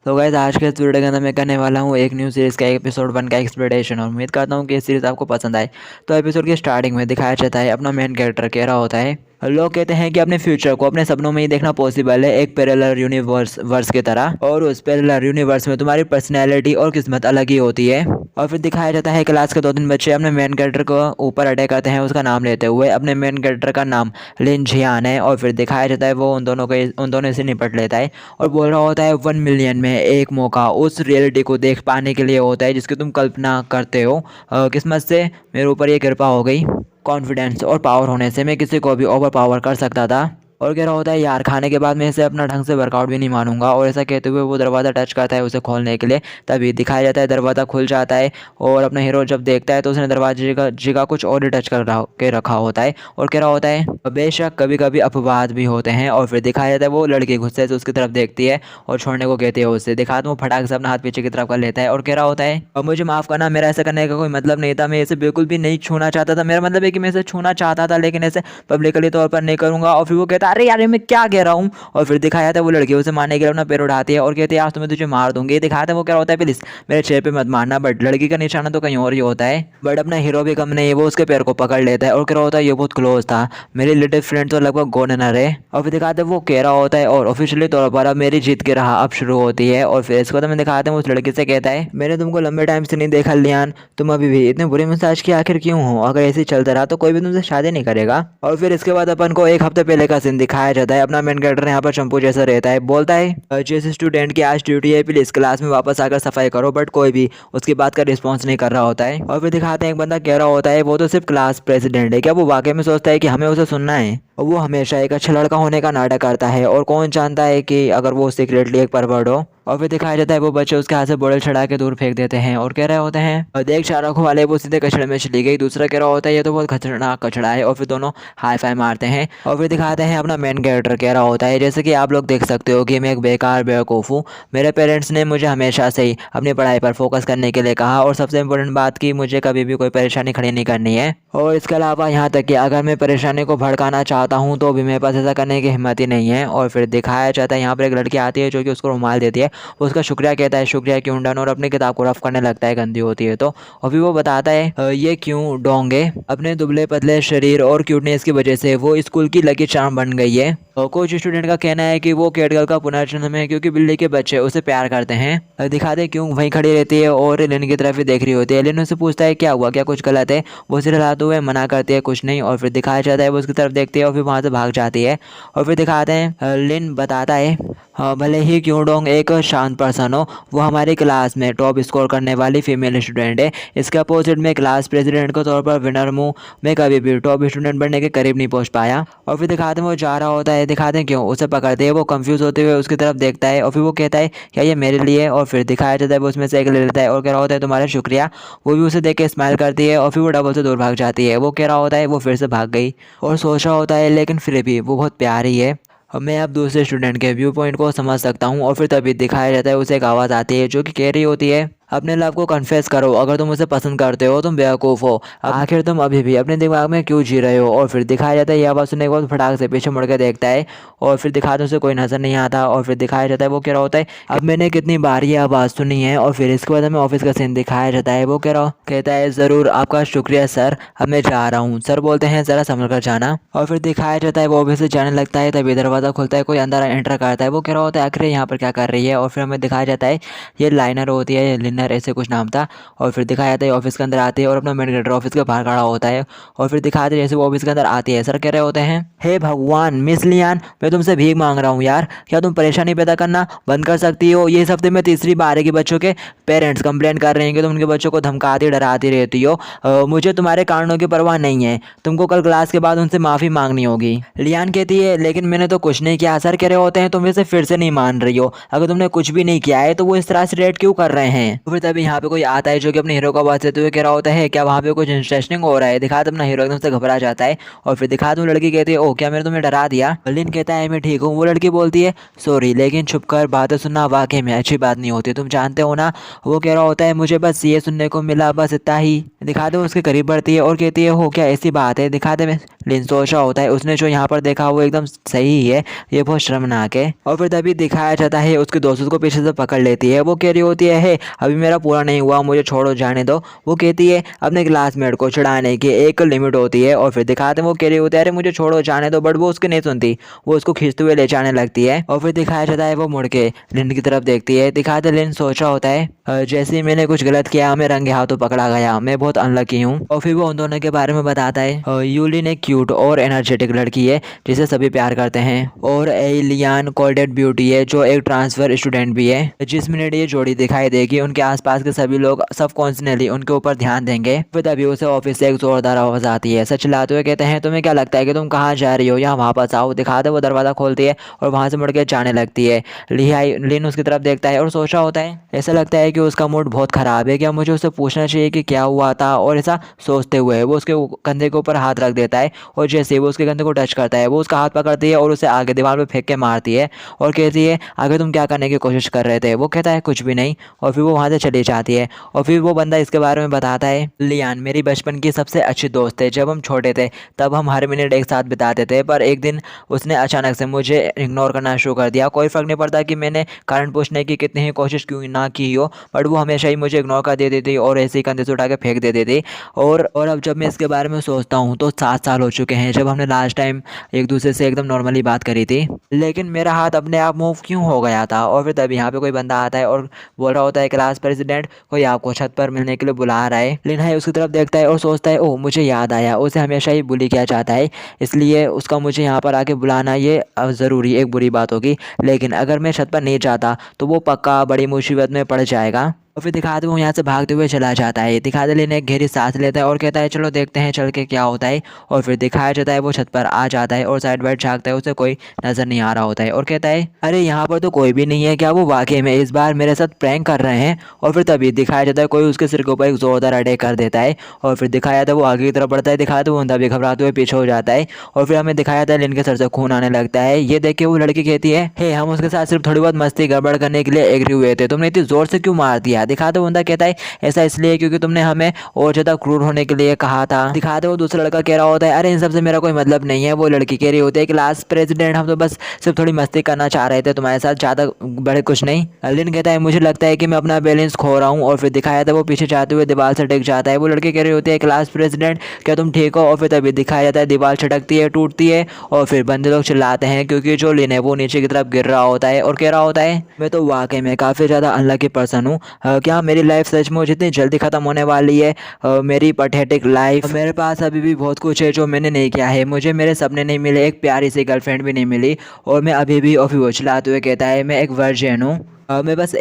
तो गाइस आज के इस वीडियो के अंदर मैं करने वाला हूँ एक न्यू सीरीज़ का एपिसोड 1 का एक्सप्लेनेशन और उम्मीद करता हूँ कि ये सीरीज़ आपको पसंद आए। तो एपिसोड की स्टार्टिंग में दिखाया जाता है अपना मेन कैरेक्टर कह रहा होता है, लोग कहते हैं कि अपने फ्यूचर को अपने सपनों में ही देखना पॉसिबल है एक पैरेलल यूनिवर्स की तरह, और उस पैरेलल यूनिवर्स में तुम्हारी पर्सनैलिटी और किस्मत अलग ही होती है। और फिर दिखाया जाता है क्लास के 2 दिन बच्चे अपने मेन कैरेक्टर को ऊपर अटैक करते हैं उसका नाम लेते हुए। अपने मेन कैरेक्टर का नाम लिन जियान है और फिर दिखाया जाता है वो उन दोनों से निपट लेता है और बोल रहा होता है 1 मिलियन में एक मौका उस रियलिटी को देख पाने के लिए होता है जिसकी तुम कल्पना करते हो। किस्मत से मेरे ऊपर ये कृपा हो गई, कॉन्फिडेंस और पावर होने से मैं किसी को भी ओवर पावर कर सकता था। और कह रहा होता है यार खाने के बाद मैं इसे अपना ढंग से वर्कआउट भी नहीं मानूंगा। और ऐसा कहते हुए वो दरवाज़ा टच करता है उसे खोलने के लिए, तभी दिखाया जाता है दरवाज़ा खुल जाता है और अपना हीरो जब देखता है तो उसने दरवाजे का जगह कुछ और ही टच के रखा होता है और कह रहा होता है बेशक कभी कभी अपवाद भी होते हैं। और फिर दिखाया जाता है वो लड़की गुस्से से उसकी तरफ देखती है और छोड़ने को कहती है उससे। दिखा तो वो फटाक से अपना हाथ पीछे की तरफ कर लेता है और कह रहा होता है और मुझे माफ़ करना, मेरा ऐसा करने का कोई मतलब नहीं था, मैं इसे बिल्कुल भी नहीं छूना चाहता था, मेरा मतलब है कि मैं इसे छूना चाहता था लेकिन ऐसे पब्लिकली तौर पर नहीं करूँगा। और फिर वो कहता है अरे यार मैं क्या कह रहा हूँ। और फिर दिखाया था वो लड़की उसे मारने के लिए अपना पैर उठाती है और कहती है आज तो मैं तुझे मार दूंगी। दिखाया था वो क्या होता है प्लीज मेरे चेहरे पे मत मारना, बट लड़की का निशाना तो कहीं और ही होता है। बट अपना हीरो भी कम नहीं है, वो उसके पैर को पकड़ लेता है और कह रहा होता है ये बहुत क्लोज था, मेरी लिटिल फ्रेंड तो लगभग गो नर है। और फिर दिखाते वो कह रहा होता है और ऑफिशियली तौर पर अब मेरी जीत की राह अब शुरू होती है। और फिर इसको तो मैं दिखाते हैं उस लड़की से कहता है मैंने तुमको लंबे टाइम से नहीं देखा लियान, तुम अभी भी इतने बुरे मिजाज की आखिर क्यों हो, अगर ऐसे ही चलता रहा तो कोई भी तुमसे शादी नहीं करेगा। और फिर इसके बाद अपन को एक हफ्ते पहले का सीन दिखाया जाता है। अपना मेन कैरेक्टर यहाँ पर चंपू जैसा रहता है, बोलता है जिस स्टूडेंट की आज ड्यूटी है प्लीज क्लास में वापस आकर सफाई करो, बट कोई भी उसकी बात का रिस्पॉन्स नहीं कर रहा होता है। और फिर दिखाते हैं एक बंदा कह रहा होता है वो तो सिर्फ क्लास प्रेसिडेंट है, क्या वो वाकई में सोचता है कि हमें उसे सुनना है। और वो हमेशा एक अच्छा लड़का होने का नाटक करता है और कौन जानता है कि अगर वो सीक्रेटली एक परवर्ड हो। और फिर दिखाया जाता है वो बच्चे उसके हाथ से बोतल चढ़ा के दूर फेंक देते हैं और कह रहे होते हैं और देख चार आंखों वाले वो सीधे कचड़े में चली गई। दूसरा कह रहा होता है ये तो बहुत खतरनाक कचड़ा है। और फिर दोनों हाई फाई मारते हैं। और फिर दिखाते हैं अपना मेन कैरेक्टर कह रहा होता है जैसे कि आप लोग देख सकते हो कि मैं एक बेकार बेवकूफ़ हूँ, मेरे पेरेंट्स ने मुझे हमेशा से ही अपनी पढ़ाई पर फोकस करने के लिए कहा और सबसे इम्पोर्टेंट बात कि मुझे कभी भी कोई परेशानी खड़ी नहीं करनी है। और इसके अलावा यहाँ तक कि अगर मैं परेशानी को भड़काना चाहता हूँ तो भी मेरे पास ऐसा करने की हिम्मत ही नहीं है। और फिर दिखाया जाता है यहाँ पर एक लड़की आती है जो कि उसको रुमाल देती है, उसका शुक्रिया कहता है शुक्रिया क्यों डन, और अपनी किताब को रफ करने लगता है गंदी होती है तो। और फिर वो बताता है ये क्यों डोंगे अपने दुबले पतले शरीर और क्यूटनेस की वजह से वो स्कूल की लकी चार्म बन गई है। और कुछ स्टूडेंट का कहना है कि वो कैटगर्ल का पुनर्जन्म है क्योंकि बिल्ली के बच्चे उसे प्यार करते हैं। दिखाते क्यों वहीं खड़ी रहती है और लिन की तरफ ही देख रही होती है। लिन उससे पूछता है क्या हुआ, क्या कुछ गलत है, वो सिर हिलाते हुए मना करती है कुछ नहीं। और फिर दिखाया जाता है वो उसकी तरफ देखती है और फिर वहाँ से भाग जाती है। और फिर दिखाते हैं लिन बताता है भले ही क्यों डोंग एक शांत पर्सन हो, वो हमारी क्लास में टॉप स्कोर करने वाली फीमेल स्टूडेंट है। इसके अपोजिट में क्लास प्रेसिडेंट के तौर पर विनर हूँ, मैं कभी भी टॉप स्टूडेंट बनने के करीब नहीं पहुँच पाया। और फिर दिखाते हैं वो जा रहा होता है, दिखाते हैं क्यों उसे पकड़ते हैं, वो कंफ्यूज होते हुए उसकी तरफ देखता है और फिर वो कहता है क्या ये मेरे लिए। और फिर दिखाया जाता है वो उसमें से एक ले लेता है और कह रहा होता है तुम्हारा शुक्रिया। वो भी उसे देख के स्माइल करती है और फिर वो डबल से दूर भाग जाती है। वो कह रहा होता है वो फिर से भाग गई और सोच रहा होता है लेकिन फिर भी वो बहुत प्यारी है, मैं अब दूसरे स्टूडेंट के व्यू पॉइंट को समझ सकता हूँ। और फिर तभी दिखाया जाता है उसे एक आवाज़ आती है जो कि कह रही होती है अपने लव को कन्फेस करो, अगर तुम उसे पसंद करते हो तुम बेवकूफ़ हो, आखिर तुम अभी भी अपने दिमाग में क्यों जी रहे हो। और फिर दिखाया जाता है यह आवाज़ सुनने के बाद फटाक से पीछे मुड़ के देखता है और फिर दिखाते उसे कोई नज़र नहीं आता। और फिर दिखाया जाता है वो कह रहा होता है अब मैंने कितनी बार ये आवाज़ सुनी है। और फिर इसके बाद हमें ऑफिस का सीन दिखाया जाता है। वो कहता है ज़रूर आपका शुक्रिया सर, अब मैं जा रहा हूँ। सर बोलते हैं ज़रा संभल कर जाना। और फिर दिखाया जाता है वो ऑफिस से जाने लगता है, तभी दरवाज़ा खुलता है, कोई अंदर एंटर करता है। वो कह रहा होता है आखिर यहाँ पर क्या कर रही है। और फिर हमें दिखाया जाता है ये लाइनर होती है, लिनर ऐसे कुछ नाम था। और फिर दिखाया जाता है ऑफिस के अंदर आते हैं और अपना मेन कैरेक्टर ऑफिस के बाहर खड़ा होता है। और फिर दिखाते हैं जैसे वो ऑफिस के अंदर आती है, सर कह रहे होते हैं हे भगवान मिस लियान मैं तुमसे भीख मांग रहा हूँ यार, क्या तुम परेशानी पैदा करना बंद कर सकती हो। ये इस हफ्ते में तीसरी बार है कि बच्चों के पेरेंट्स कंप्लेंट कर रहे हैं कि तुम उनके बच्चों को धमकाती डराती रहती हो। मुझे तुम्हारे कारणों की परवाह नहीं है, तुमको कल क्लास के बाद उनसे माफ़ी मांगनी होगी। लियान कहती है लेकिन मैंने तो कुछ नहीं किया। सर कह रहे होते हैं तुम वैसे फिर से नहीं मान रही हो, अगर तुमने कुछ भी नहीं किया है तो वो इस तरह से रेट क्यों कर रहे हैं। तो फिर तभी यहाँ पे कोई आता है जो कि अपने हीरो को आवाज़ देते हुए कह रहा होता है क्या वहाँ पे कुछ इंटरेस्टिंग हो रहा है। दिखाते अपना हीरो एकदम से घबरा जाता है और फिर दिखाते वो लड़की कहती है ओह क्या मैंने तुम्हें डरा दिया। लिन कहता है मैं ठीक हूँ। वो लड़की बोलती है सॉरी लेकिन छुप कर बातें सुनना वाकई में अच्छी बात नहीं होती, तुम जानते हो ना। वो कह रहा होता है मुझे बस ये सुनने को मिला, बस इतना ही। दिखाते उसके करीब बढ़ती है और कहती है हो क्या ऐसी बात है। दिखाते में लिन सोच रहा होता है उसने जो यहाँ पर देखा वो एकदम सही ही है, ये बहुत शर्मनाक है। और फिर तभी दिखाया जाता है उसके दोस्त को पीछे से पकड़ लेती है। वो कह रही होती है हे अभी मेरा पूरा नहीं हुआ, मुझे छोड़ो जाने दो। वो कहती है अपने क्लासमेट को चिढ़ाने की एक लिमिट होती है। और फिर दिखाते वो कह रही होती है अरे मुझे छोड़ो जाने दो, बट वो उसकी नहीं सुनती, वो उसको खींचते हुए ले जाने लगती है। और फिर दिखाया जाता है वो मुड़ के लिन की तरफ देखती है। दिखाते लिन सोच रहा होता है जैसे ही मैंने कुछ गलत किया मैं रंगे हाथों पकड़ा गया, मैं बहुत अनलकी हूँ। और फिर वो उन दोनों के बारे में बताता है यूलिन एक क्यूट और एनर्जेटिक लड़की है जिसे सभी प्यार करते हैं, और एलियान कोल्डेड ब्यूटी है जो एक ट्रांसफर स्टूडेंट भी है। जिस मिनट ये जोड़ी दिखाई देगी उनके आसपास के सभी लोग सबकॉन्शियसली उनके ऊपर ध्यान देंगे। फिर तभी उसे ऑफिस से एक जोरदार आवाज आती है। सच चिल्लाते हुए कहते हैं तुम्हें क्या लगता है कि तुम कहाँ जा रही हो, यहाँ वापस आओ। दिखाते वो दरवाज़ा खोलती है और वहाँ से मुड़ के जाने लगती है। लिन उसकी तरफ देखता है और सोच रहा होता है, ऐसा लगता है कि उसका मूड बहुत ख़राब है, क्या मुझे उससे पूछना चाहिए कि क्या हुआ था। और ऐसा सोचते हुए वो उसके कंधे के ऊपर हाथ रख देता है और जैसे ही वो उसके कंधे को टच करता है वो उसका हाथ पकड़ती है और उसे आगे दीवार पे फेंक के मारती है और कहती है आगे तुम क्या करने की कोशिश कर रहे थे। वो कहता है कुछ भी नहीं और फिर वो वहाँ से चली जाती है। और फिर वो बंदा इसके बारे में बताता है लियान मेरी बचपन की सबसे अच्छी दोस्त है, जब हम छोटे थे तब हम हर मिनट एक साथ बिताते थे, पर एक दिन उसने अचानक से मुझे इग्नोर करना शुरू कर दिया। कोई फ़र्क नहीं पड़ता कि मैंने कारण पूछने की कितनी ही कोशिश क्यों ना की हो, बट वो हमेशा ही मुझे इग्नोर कर देती थी और ऐसे ही कंधे से उठा के फेंक देती थी। और अब जब मैं इसके बारे में सोचता हूँ तो 7 साल हो चुके हैं जब हमने लास्ट टाइम एक दूसरे से एकदम नॉर्मली बात करी थी, लेकिन मेरा हाथ अपने आप मूव क्यों हो गया था। और फिर तभी यहाँ पे कोई बंदा आता है और बोल रहा होता है क्लास प्रेसिडेंट कोई आपको छत पर मिलने के लिए बुला रहा है। लिन उसकी तरफ देखता है और सोचता है ओह मुझे याद आया, उसे हमेशा ही बुली किया जाता है, इसलिए उसका मुझे यहाँ पर आके बुलाना ये ज़रूरी एक बुरी बात होगी, लेकिन अगर मैं छत पर नहीं जाता तो वो पक्का बड़ी मुसीबत में पड़ जाएगा। और फिर दिखाते वो यहाँ से भागते हुए चला जाता है। दिखाते लेने एक गहरी सांस लेता है और कहता है चलो देखते हैं चल के क्या होता है। और फिर दिखाया जाता है वो छत पर आ जाता है और साइड बाइड झाँकता है, उसे कोई नज़र नहीं आ रहा होता है और कहता है अरे यहाँ पर तो कोई भी नहीं है, क्या वो वाकई में इस बार मेरे साथ प्रैंक कर रहे हैं। और फिर तभी दिखाया जाता है कोई उसके सिर के ऊपर एक जोरदार अटैक कर देता है और फिर दिखाया जाता है वो आगे की तरफ बढ़ता है। दिखाते वो बंदा भी घबराते हुए पीछे हो जाता है और फिर हमें दिखाया जाता है लिन के सर से खून आने लगता है। ये देख के वो लड़की कहती है हे हम उसके साथ सिर्फ थोड़ी बहुत मस्ती गड़बड़ करने के लिए एग्री हुए थे, तुमने इतनी जोर से क्यों मार दिया। दिखाते वो बंदा कहता है ऐसा इसलिए क्योंकि तुमने हमें और ज्यादा क्रूर होने के लिए कहा था। दिखाते वो दूसरा लड़का कह रहा होता है अरे इन सब से मेरा कोई मतलब नहीं है। वो लड़की कह रही होती है क्लास प्रेसिडेंट हम तो बस सिर्फ थोड़ी मस्ती करना चाह रहे थे तुम्हारे साथ, ज्यादा बड़े कुछ नहीं। लिन कहता है मुझे लगता है कि मैं अपना बैलेंस खो रहा हूँ। और फिर दिखाया था वो पीछे जाते हुए दीवार से टिक जाता है। वो लड़की कह रही होती है क्लास प्रेसिडेंट क्या तुम ठीक हो। और फिर तभी दिखाया जाता है दीवार छटकती है, टूटती है और फिर बंदे लोग चिल्लाते हैं क्योंकि जो लिन है वो नीचे की तरफ गिर रहा होता है और कह रहा होता है मैं तो वाकई में काफ़ी ज़्यादा अनलकी पर्सन हूँ। क्या मेरी लाइफ सच में जितनी जल्दी ख़त्म होने वाली है। मेरी पैथेटिक लाइफ, मेरे पास अभी भी बहुत कुछ है जो मैंने नहीं किया है, मुझे मेरे सपने नहीं मिले, एक प्यारी सी गर्लफ्रेंड भी नहीं मिली और मैं अभी भी ऑफी वो चलाते हुए कहता है मैं एक वर्जिन हूँ। मैं बस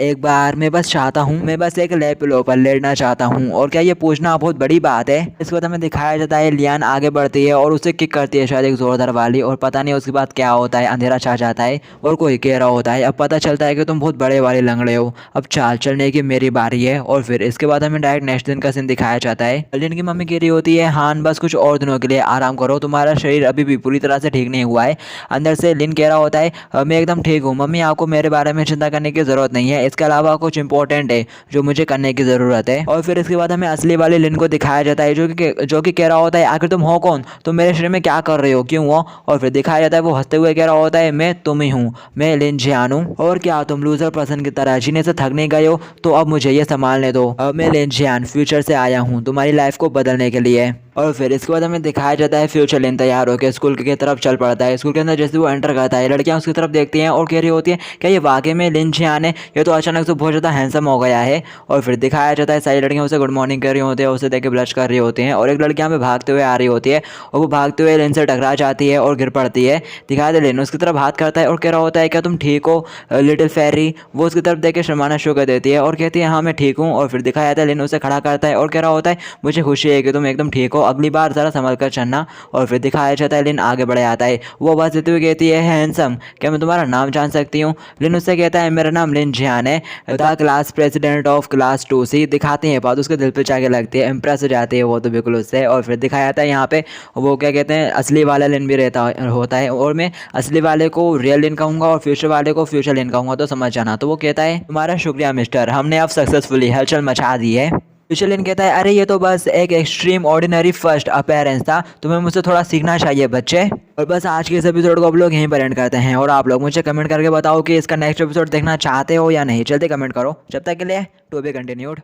चाहता हूँ, मैं बस एक लैप पिलो पर लेटना चाहता हूँ। और क्या ये पूछना बहुत बड़ी बात है। इसके बाद हमें दिखाया जाता है लियान आगे बढ़ती है और उसे किक करती है शायद एक जोरदार वाली, और पता नहीं उसके बाद क्या होता है, अंधेरा छा जाता है और कोई कह रहा होता है अब पता चलता है कि तुम बहुत बड़े वाले लंगड़े हो, अब चाल चलने की मेरी बारी है। और फिर इसके बाद हमें डायरेक्ट नेक्स्ट दिन का सीन दिखाया जाता है। लिन की मम्मी कह रही होती है हान बस कुछ और दिनों के लिए आराम करो, तुम्हारा शरीर अभी भी पूरी तरह से ठीक नहीं हुआ है। अंदर से लिन कह रहा होता है मैं एकदम ठीक हूँ मम्मी, आपको मेरे बारे में चिंता करने की ज़रूरत नहीं है, इसके अलावा कुछ इंपॉर्टेंट है जो मुझे करने की ज़रूरत है। और फिर इसके बाद हमें असली वाले लिन को दिखाया जाता है जो कि कह रहा होता है आखिर तुम हो कौन, तुम मेरे शरीर में क्या कर रहे हो, क्यों हो। और फिर दिखाया जाता है वो हंसते हुए कह रहा होता है मैं तुम ही हूँ, मैं लिन जियान हूँ। और क्या तुम लूजर पर्सन की तरह जीने से थक नहीं गए हो, तो अब मुझे ये संभालने दो। अब मैं लिन जियान फ्यूचर से आया हूँ तुम्हारी लाइफ को बदलने के लिए। और फिर इसके बाद हमें दिखाया जाता है फ्यूचर लिन तैयार होकर स्कूल की तरफ चल पड़ता है। स्कूल के अंदर जैसे वो एंटर करता है लड़कियां उसकी तरफ देखती हैं और कह रही होती है क्या ये वाकई में लिन जियान है, ये तो अचानक से बहुत ज़्यादा हैंडसम हो गया है। और फिर दिखाया जाता है सारी लड़कियां उसे गुड मॉर्निंग कर रही होती है, उसे देख के ब्लश कर रही होती हैं और एक लड़की यहाँ पे भागते हुए आ रही होती है और वो भागते हुए लिन से टकरा जाती है और गिर पड़ती है। दिखाया जाता है लिन उसकी तरफ हाथ करता है और कह रहा होता है क्या तुम ठीक हो लिटिल फेरी। वो उसकी तरफ देख के शर्माना शुरू कर देती है और कहती है हाँ मैं ठीक हूँ। और फिर दिखाया जाता है लिन उसे खड़ा करता है और कह रहा होता है मुझे खुशी है कि तुम एकदम ठीक हो, अगली बार ज़रा संभल कर चलना। और फिर दिखाया जाता है लिन आगे बढ़ आता है, वो आवाज़ देते हुए कहती है हैंडसम क्या मैं तुम्हारा नाम जान सकती हूँ। लिन उससे कहता है मेरा नाम लिन जियान है the class president of class 2C। दिखाते हैं बात, उसके दिल पे जाके लगती है, इम्प्रेस हो जाती है वो तो बिल्कुल उससे। और फिर दिखाया जाता है यहाँ पे वो क्या कहते हैं असली वाला लिन भी रहता होता है, और मैं असली वाले को रियल लिन कहूँगा और फ्यूचर वाले को फ्यूचर लिन कहूँगा, तो समझ जाना। तो वो कहता है तुम्हारा शुक्रिया मिस्टर, हमने अब सक्सेसफुली हलचल मचा दी है। मिशेलिन कहता है अरे ये तो बस एक एक्सट्रीम ऑर्डिनरी फर्स्ट अपीयरेंस था, तुम्हें मुझसे थोड़ा सीखना चाहिए बच्चे। और बस आज के इस एपिसोड को आप लोग यहीं पर एंड करते हैं, और आप लोग मुझे कमेंट करके बताओ कि इसका नेक्स्ट एपिसोड देखना चाहते हो या नहीं। जल्दी कमेंट करो। जब तक के लिए टू बी कंटिन्यूड।